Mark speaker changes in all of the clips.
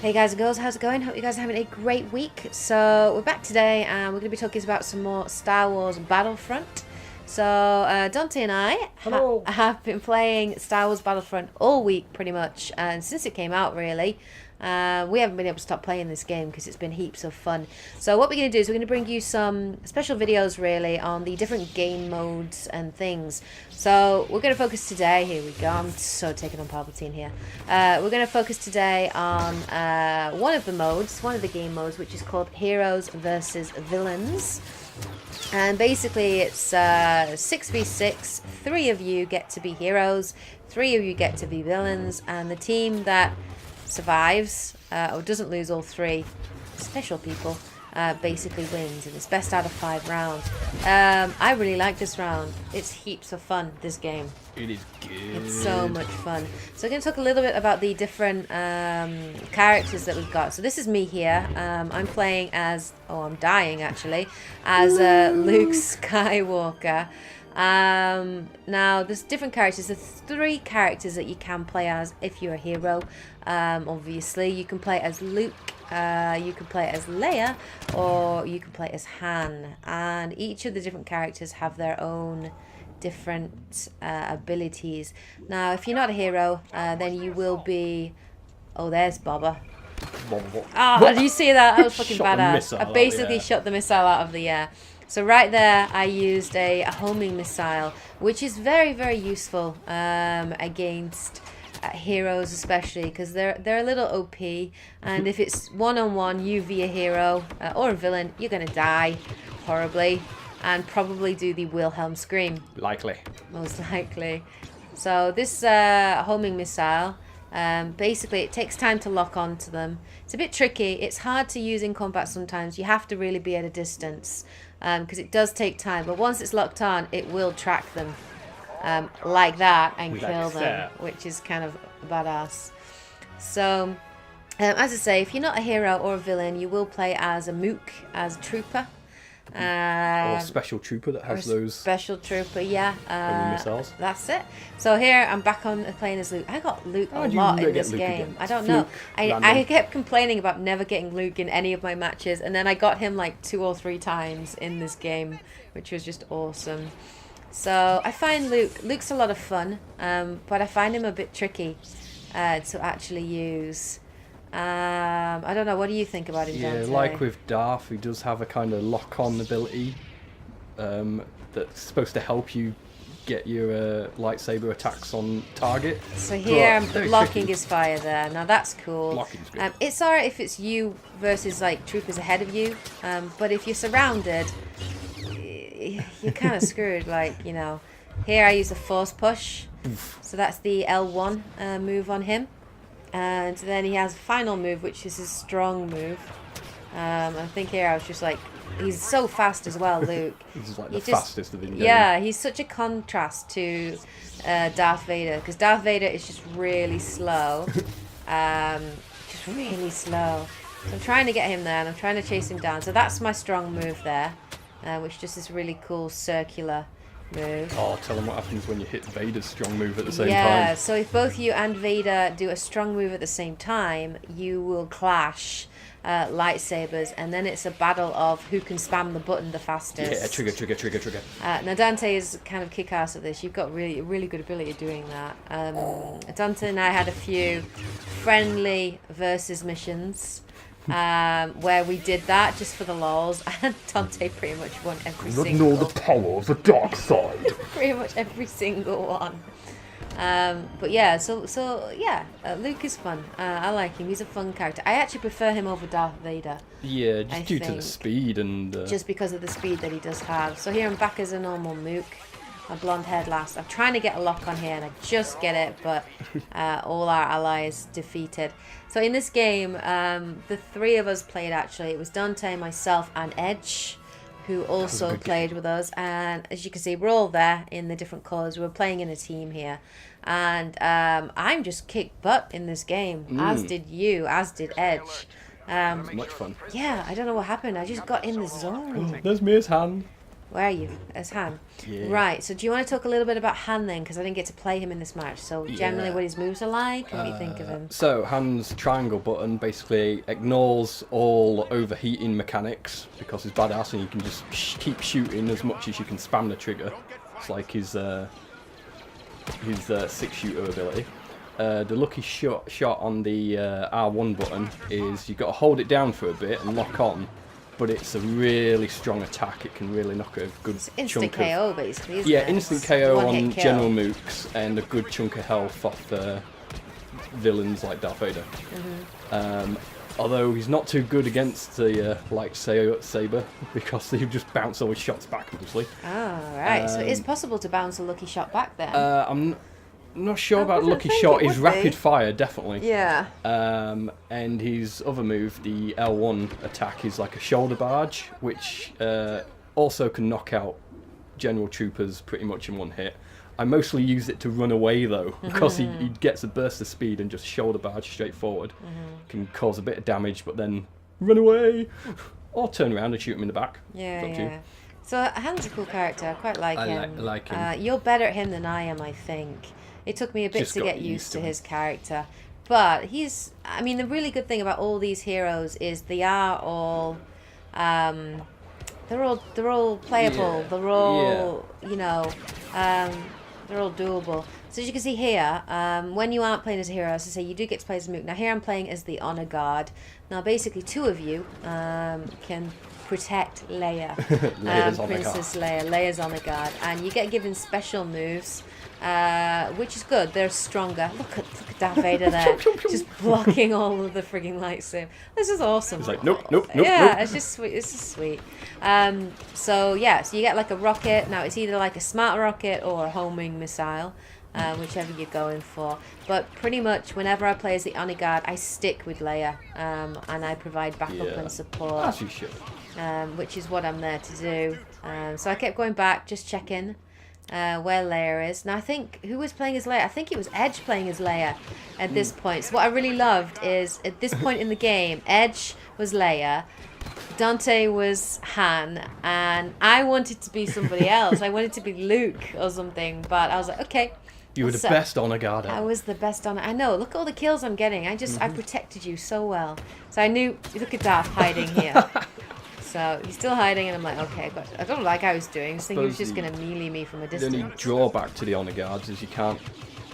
Speaker 1: Hey guys and girls, how's it going? Hope you guys are having a great week. So we're back today and we're going to be talking about some more Star Wars Battlefront. So Dante and I have been playing Star Wars Battlefront all week pretty much, and since it came out really. We haven't been able to stop playing this game because it's been heaps of fun. So what we're going to do is we're going to bring you some special videos really on the different game modes and things. So we're going to focus today, here we go, I'm so taking on Palpatine here. We're going to focus today on one of the game modes, which is called Heroes versus Villains. And basically it's 6v6, 3 of you get to be heroes, 3 of you get to be villains, and the team that survives or doesn't lose all 3 special people basically wins, and it's best out of 5 rounds. I really like this round. It's heaps of fun, this game.
Speaker 2: It is good.
Speaker 1: It's so much fun. So we're going to talk a little bit about the different characters that we've got. So this is me here. I'm playing as, I'm dying actually, as Luke Skywalker. Now there's different characters. There's 3 characters that you can play as if you're a hero. Obviously you can play as Luke, you can play as Leia, or you can play as Han, and each of the different characters have their own different abilities. Now if you're not a hero, then you will be, there's Boba. Did you see that? That was fucking badass. I basically shot the missile out of the air. So right there, I used a homing missile, which is very, very useful against heroes, especially because they're a little OP. And if it's one-on-one, you v a hero or a villain, you're gonna die horribly and probably do the Wilhelm scream.
Speaker 2: Likely.
Speaker 1: Most likely. So this homing missile, basically it takes time to lock onto them. It's a bit tricky. It's hard to use in combat sometimes. You have to really be at a distance because it does take time. But once it's locked on, it will track them like that and kill them, which is kind of badass. So, as I say, if you're not a hero or a villain, you will play as a mook, as a trooper.
Speaker 2: Or a special trooper that has those
Speaker 1: special trooper, yeah.
Speaker 2: missiles.
Speaker 1: That's it. So here I'm back on playing as Luke. I got Luke a lot in this game. I don't know. I kept complaining about never getting Luke in any of my matches, and then I got him like 2 or 3 times in this game, which was just awesome. So I find Luke's a lot of fun, but I find him a bit tricky to actually use. I don't know, what do you think about him, Dante?
Speaker 2: Yeah, like with Darth, he does have a kind of lock-on ability that's supposed to help you get your lightsaber attacks on target.
Speaker 1: So here I'm blocking his fire there. Now that's cool.
Speaker 2: Blocking's good.
Speaker 1: It's alright if it's you versus like troopers ahead of you, but if you're surrounded, you're kind of screwed. Like, you know, here I use a force push, so that's the L1 move on him. And then he has a final move, which is his strong move. I think here I was just like, he's so fast as well, Luke.
Speaker 2: He's like the fastest of the game.
Speaker 1: Yeah, he's such a contrast to Darth Vader, because Darth Vader is just really slow. Just really slow. So I'm trying to get him there, and I'm trying to chase him down. So that's my strong move there, which just is really cool circular move.
Speaker 2: Oh, tell them what happens when you hit Vader's strong move at the same time.
Speaker 1: Yeah, so if both you and Vader do a strong move at the same time, you will clash lightsabers, and then it's a battle of who can spam the button the fastest.
Speaker 2: Yeah, trigger.
Speaker 1: Now Dante is kind of kick-ass at this. You've got really good ability at doing that. Dante and I had a few friendly versus missions where we did that just for the lols, and Dante pretty much won every single.
Speaker 2: Ignore the power of the dark side.
Speaker 1: Pretty much every single one. But yeah, so yeah, Luke is fun. I like him. He's a fun character. I actually prefer him over Darth Vader.
Speaker 2: Yeah, just due to the speed and
Speaker 1: just because of the speed that he does have. So here I'm back as a normal mook. A blonde-haired lass. I'm trying to get a lock on here, and I just get it, but all our allies defeated. So in this game, the 3 of us played actually. It was Dante, myself, and Edge, who also played with us. And as you can see, we're all there in the different colours. We're playing in a team here. And I'm just kicked butt in this game, as did you, as did Edge.
Speaker 2: Much fun.
Speaker 1: Yeah, I don't know what happened. I just got in the zone.
Speaker 2: There's me as Han.
Speaker 1: Where are you? As Han.
Speaker 2: Yeah.
Speaker 1: Right, so do you want to talk a little bit about Han then? Because I didn't get to play him in this match. So generally what his moves are like and what you think of him.
Speaker 2: So Han's triangle button basically ignores all overheating mechanics because he's badass and you can just keep shooting as much as you can spam the trigger. It's like his 6-shooter ability. The lucky shot on the R1 button is you've got to hold it down for a bit and lock on, but it's a really strong attack. It can really knock a good
Speaker 1: Instant
Speaker 2: chunk
Speaker 1: KO
Speaker 2: of...
Speaker 1: basically, isn't
Speaker 2: Yeah,
Speaker 1: it?
Speaker 2: instant
Speaker 1: It's
Speaker 2: KO
Speaker 1: one-hit
Speaker 2: on
Speaker 1: kill.
Speaker 2: general mooks and a good chunk of health off villains like Darth Vader. Although he's not too good against the lightsaber because he just bounce all his shots back mostly.
Speaker 1: Oh, right. So it is possible to bounce a lucky shot back then.
Speaker 2: I'm not sure about the
Speaker 1: wouldn't
Speaker 2: lucky
Speaker 1: think
Speaker 2: shot.
Speaker 1: it
Speaker 2: His
Speaker 1: would
Speaker 2: rapid
Speaker 1: be.
Speaker 2: fire, definitely.
Speaker 1: Yeah.
Speaker 2: And his other move, the L1 attack, is like a shoulder barge, which also can knock out general troopers pretty much in one hit. I mostly use it to run away though, because he gets a burst of speed and just shoulder barge straight forward. Can cause a bit of damage, but then run away, or turn around and shoot him in the back.
Speaker 1: Yeah,
Speaker 2: It's up to you.
Speaker 1: yeah. So Han's a cool character. I quite like him.
Speaker 2: like him.
Speaker 1: You're better at him than I am, I think. It took me a bit
Speaker 2: Just
Speaker 1: to
Speaker 2: got
Speaker 1: get
Speaker 2: used
Speaker 1: used
Speaker 2: to
Speaker 1: to
Speaker 2: him.
Speaker 1: his character. But he's... I mean, the really good thing about all these heroes is they are all... they're all playable.
Speaker 2: Yeah.
Speaker 1: They're all, you know... they're all doable. So as you can see here, when you aren't playing as a hero, as I say, you do get to play as a mook. Now here I'm playing as the Honor Guard. Now basically two of you can protect Leia,
Speaker 2: Leia's Honor
Speaker 1: Princess
Speaker 2: Guard.
Speaker 1: Leia, Leia's Honor Guard, and you get given special moves, which is good. They're stronger. Look at Darth Vader there, just blocking all of the frigging lightsaber. This is awesome.
Speaker 2: He's like, nope, nope, nope,
Speaker 1: Yeah,
Speaker 2: nope.
Speaker 1: it's just sweet. This is sweet. So yeah, so you get like a rocket. Now it's either like a smart rocket or a homing missile. Whichever you're going for. But pretty much whenever I play as the Honor Guard, I stick with Leia, and I provide backup and support,
Speaker 2: As you should.
Speaker 1: which is what I'm there to do. So I kept going back, just checking where Leia is. Now I think, who was playing as Leia? I think it was Edge playing as Leia at this point. So what I really loved is, at this point in the game, Edge was Leia, Dante was Han, and I wanted to be somebody else. I wanted to be Luke or something, but I was like, okay.
Speaker 2: You were the
Speaker 1: So-
Speaker 2: best Honor Guard
Speaker 1: I
Speaker 2: ever.
Speaker 1: was the best on it. I know. Look at all the kills I'm getting. I protected you so well. So I knew. Look at Darth hiding here. So he's still hiding, and I'm like, okay. But I don't know, like I was doing. I was thinking he was just
Speaker 2: Suppose
Speaker 1: gonna melee me from a
Speaker 2: The only
Speaker 1: distance.
Speaker 2: drawback to the Honor Guards is you can't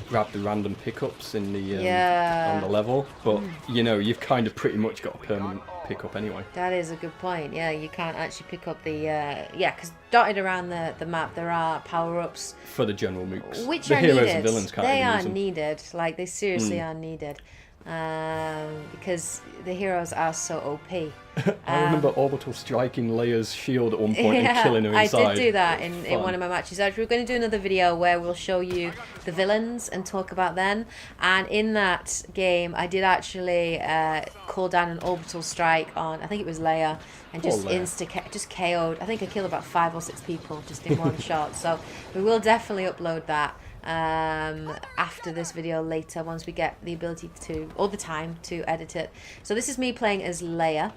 Speaker 2: grab the random pickups in the
Speaker 1: Yeah.
Speaker 2: on the level, but you know you've kind of pretty much got a permanent pickup anyway.
Speaker 1: That is a good point. Yeah, you can't actually pick up the because dotted around the map there are power ups
Speaker 2: For the general mooks,
Speaker 1: which
Speaker 2: the
Speaker 1: are
Speaker 2: heroes
Speaker 1: needed.
Speaker 2: and villains can't
Speaker 1: They
Speaker 2: even
Speaker 1: are
Speaker 2: use them.
Speaker 1: needed. Like they seriously are needed. Because the heroes are so OP.
Speaker 2: I remember Orbital striking Leia's shield at one point and killing her inside.
Speaker 1: I did do that in
Speaker 2: Fun.
Speaker 1: one of my matches. Actually, we're going to do another video where we'll show you the villains and talk about them. And in that game, I did actually call down an orbital strike on, I think it was Leia, and just
Speaker 2: Poor Leia.
Speaker 1: just KO'd. I think I killed about 5 or 6 people just in one shot. So we will definitely upload that after this video later, once we get the ability to, or the time to edit it. So this is me playing as Leia.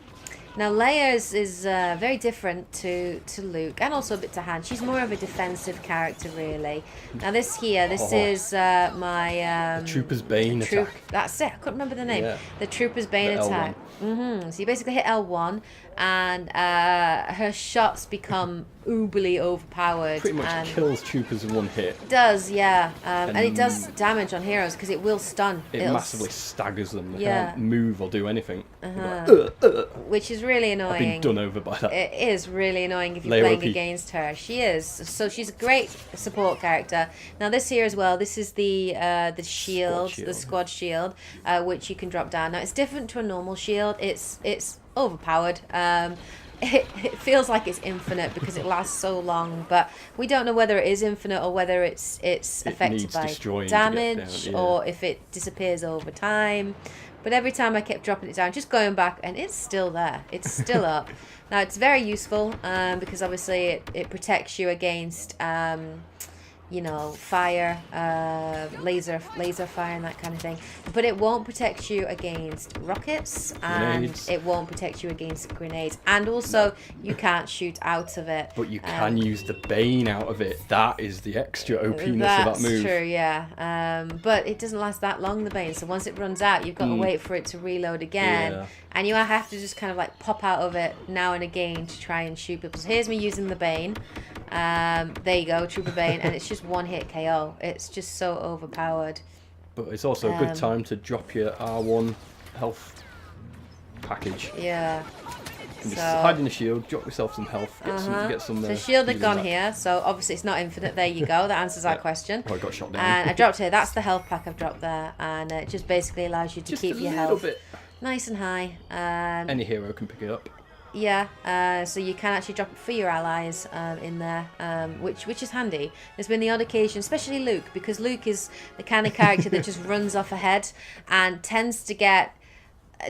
Speaker 1: Now Leia is very different to Luke, and also a bit to Han. She's more of a defensive character, really. Now this is my
Speaker 2: Trooper's Bane attack.
Speaker 1: That's it. I couldn't remember the name.
Speaker 2: Yeah.
Speaker 1: The Trooper's Bane
Speaker 2: The
Speaker 1: attack. So you basically hit L1, and her shots become uberly overpowered.
Speaker 2: Pretty much
Speaker 1: and
Speaker 2: kills troopers in one hit.
Speaker 1: it does, yeah, and it does damage on heroes because it will stun.
Speaker 2: It massively staggers them. They
Speaker 1: Yeah.
Speaker 2: can't move or do anything.
Speaker 1: Which is really
Speaker 2: I've
Speaker 1: annoying.
Speaker 2: been done over by that.
Speaker 1: It is really annoying if you're
Speaker 2: Leia
Speaker 1: playing
Speaker 2: OP.
Speaker 1: against her. She is. So she's a great support character. Now this here as well, this is the shield, the squad shield, which you can drop down. Now it's different to a normal shield. It's overpowered. It feels like it's infinite because it lasts so long, but we don't know whether it is infinite or whether it's affected
Speaker 2: needs
Speaker 1: by
Speaker 2: destroying to get
Speaker 1: damage
Speaker 2: down, yeah.
Speaker 1: or if it disappears over time. But every time I kept dropping it down, just going back, and it's still there. It's still up. Now, it's very useful because obviously it protects you against, you know, fire, laser fire and that kind of thing. But it won't protect you against rockets, and
Speaker 2: Grenades.
Speaker 1: it won't protect you against grenades. And also, you can't shoot out of it.
Speaker 2: But you can use the Bane out of it. That is the extra OPness of
Speaker 1: That's
Speaker 2: that move.
Speaker 1: true, yeah. But it doesn't last that long, the Bane. So once it runs out, you've got to wait for it to reload again.
Speaker 2: Yeah.
Speaker 1: And you have to just kind of like pop out of it now and again to try and shoot people. So here's me using the Bane. There you go, Trooper Bane. And it's just one hit KO. It's just so overpowered.
Speaker 2: But it's also a good time to drop your R1 health package.
Speaker 1: Yeah.
Speaker 2: You can just hide in the shield, drop yourself some health, get some.
Speaker 1: So shield had gone
Speaker 2: back.
Speaker 1: here, so obviously it's not infinite. There you go. That answers our question.
Speaker 2: Oh, I got shot down.
Speaker 1: And I dropped here. That's the health pack I've dropped there, and it just basically allows you to keep your health
Speaker 2: bit.
Speaker 1: nice and high.
Speaker 2: Any hero can pick it up.
Speaker 1: Yeah, so you can actually drop it for your allies in there, which is handy. There's been the odd occasion, especially Luke, because Luke is the kind of character that just runs off ahead and tends to get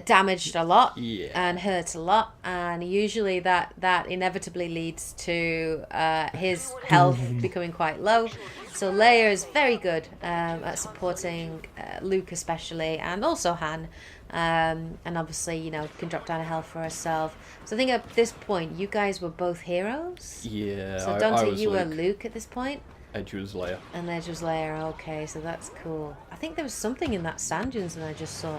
Speaker 1: damaged a lot and hurt a lot, and usually that inevitably leads to his health becoming quite low. So Leia is very good at supporting Luke especially, and also Han. And obviously, you know, can drop down a health for herself. So I think at this point, you guys were both heroes.
Speaker 2: Yeah.
Speaker 1: So Dante, you were Luke at this point.
Speaker 2: Edge was Leia.
Speaker 1: And Edge was Leia. Okay, so that's cool. I think there was something in that sand dunes that I just saw.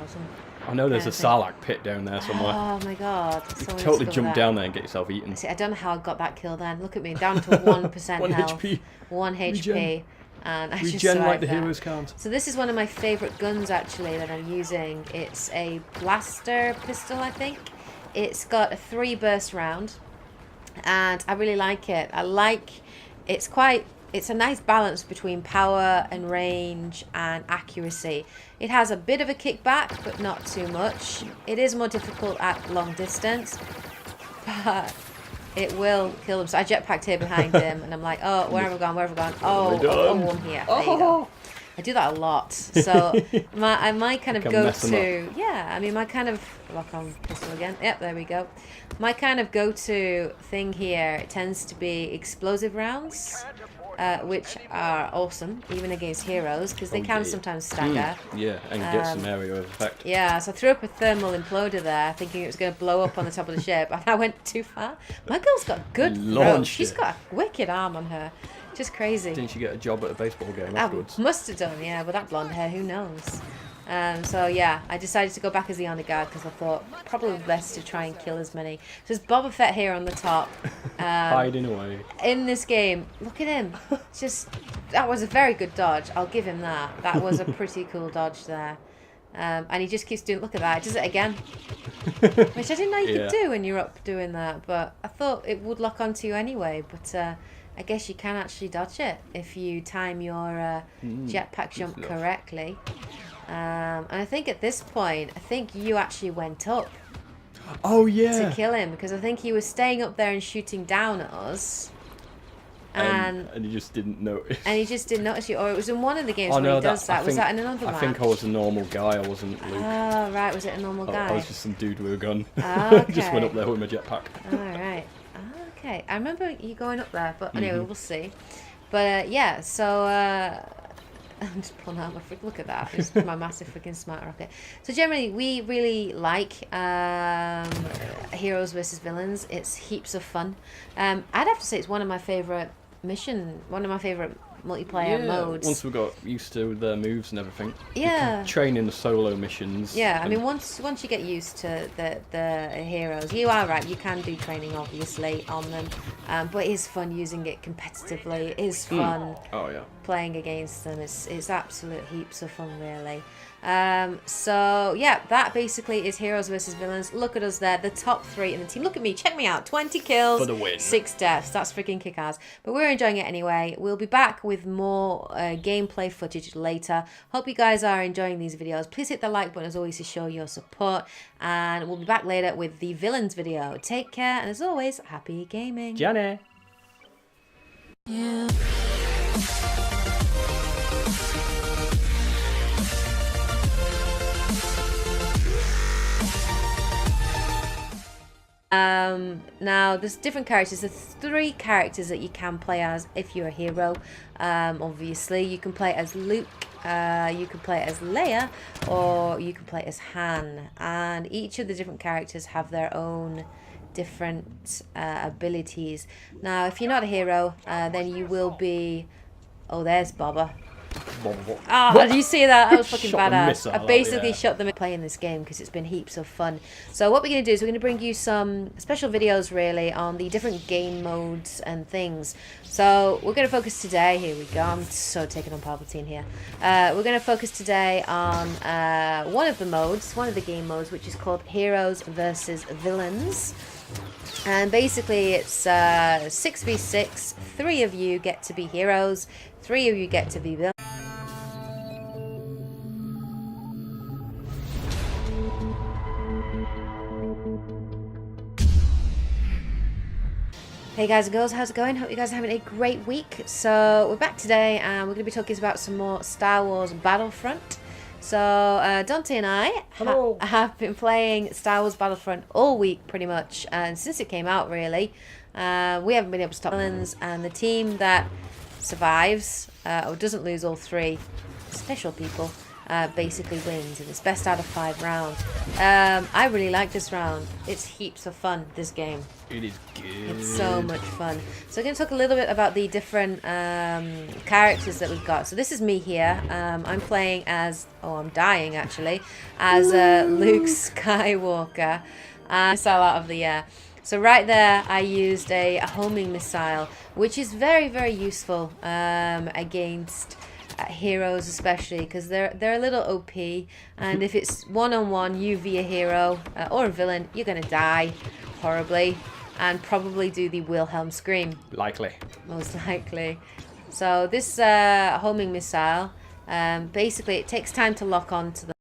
Speaker 2: I know there's a Sarlacc pit down there somewhere.
Speaker 1: Oh my god!
Speaker 2: You can totally jump down there and get yourself eaten.
Speaker 1: See, I don't know how I got that kill then. Look at me, down to 1%
Speaker 2: 1
Speaker 1: health.
Speaker 2: HP.
Speaker 1: 1 HP. And I just
Speaker 2: Regen like the
Speaker 1: that.
Speaker 2: heroes can't.
Speaker 1: So this is one of my favourite guns actually that I'm using. It's a blaster pistol, I think. It's got a 3 burst round, and I really like it. It's a nice balance between power and range and accuracy. It has a bit of a kickback, but not too much. It is more difficult at long distance, but it will kill them. So I jetpacked here behind him, and I'm like, oh, where have I gone? Where have I gone? Oh, one here. There you go. I do that a lot. So my kind of go-to, my kind of lock on pistol again. Yep, there we go. My kind of go-to thing here tends to be explosive rounds, which are awesome even against heroes because they can sometimes stagger.
Speaker 2: Yeah, and get some area of effect.
Speaker 1: Yeah, so I threw up a thermal imploder there, thinking it was going to blow up on the top of the ship, and I went too far. My girl's got good throw. She's got a wicked arm on her. Just crazy.
Speaker 2: Didn't she get a job at a baseball game afterwards?
Speaker 1: I must have done, yeah, with that blonde hair, who knows? So yeah, I decided to go back as the honor guard because I thought probably best to try and kill as many. So there's Boba Fett here on the top.
Speaker 2: Hiding away.
Speaker 1: In this game, look at him. That was a very good dodge. I'll give him that. That was a pretty cool dodge there. And he just keeps doing, look at that, he does it again. Which I didn't know you could do when you're up doing that, but I thought it would lock onto you anyway, but I guess you can actually dodge it if you time your jetpack jump correctly. And I think at this point, you actually went up.
Speaker 2: Oh yeah.
Speaker 1: To kill him, because I think he was staying up there and shooting down at us. And
Speaker 2: he just didn't notice.
Speaker 1: And he just didn't notice you. Or it was in one of the games where he does that. Was that in another match?
Speaker 2: I think I was a normal guy. I wasn't Luke.
Speaker 1: Oh, right. Was it a normal guy?
Speaker 2: I was just some dude with a gun.
Speaker 1: Oh, okay.
Speaker 2: Just went up there with my jetpack.
Speaker 1: All right. Okay. I remember you going up there, but anyway, we'll see. But yeah, so I'm just pulling out my look at that. It's my massive freaking smart rocket. So generally, we really like heroes versus villains. It's heaps of fun. I'd have to say it's one of my favourite multiplayer modes.
Speaker 2: Once we got used to their moves and everything.
Speaker 1: Yeah.
Speaker 2: You can train in the solo missions.
Speaker 1: Yeah, I mean, once you get used to the heroes, you are right. You can do training, obviously, on them. But it is fun using it competitively. It is fun playing against them. It's absolute heaps of fun, really. So yeah, that basically is heroes versus villains. Look at us there, the top 3 in the team. Look at me, check me out, 20 kills
Speaker 2: for the win,
Speaker 1: 6 deaths. That's freaking kick-ass. But we're enjoying it anyway. We'll be back with more gameplay footage later. Hope you guys are enjoying these videos. Please hit the like button as always to show your support, and we'll be back later with the villains video. Take care, and as always, happy gaming.
Speaker 2: Jenny.
Speaker 1: Yeah. Now, there's different characters. There's 3 characters that you can play as if you're a hero. Obviously, you can play as Luke, you can play as Leia, or you can play as Han. And each of the different characters have their own different abilities. Now, if you're not a hero, then you will be... Oh, there's Boba. Oh, do you see that? That was fucking badass. I basically shot them playing this game because it's been heaps of fun. So what we're going to do is we're going to bring you some special videos really on the different game modes and things. So we're going to focus today. Here we go. I'm so taking on Palpatine here. We're going to focus today on one of the game modes, which is called Heroes versus Villains. And basically it's 6v6. 3 of you get to be heroes. 3 of you get to be villains. Hey guys and girls, how's it going? Hope you guys are having a great week. So we're back today and we're going to be talking about some more Star Wars Battlefront. So Dante and I have been playing Star Wars Battlefront all week pretty much, and since it came out really. We haven't been able to stop villains, and the team that survives or doesn't lose all 3 special people basically wins, and it's best out of 5 rounds. I really like this round. It's heaps of fun, this game.
Speaker 2: It is good.
Speaker 1: It's so much fun. So I'm going to talk a little bit about the different characters that we've got. So this is me here. I'm playing as, I'm dying actually, as Luke Skywalker. Missile out of the air. So right there I used a homing missile, which is very, very useful against heroes especially, because they're a little OP, and if it's one-on-one you v a hero or a villain, you're gonna die horribly and probably do the Wilhelm scream.
Speaker 2: Likely.
Speaker 1: Most likely. So this homing missile, basically it takes time to lock on to the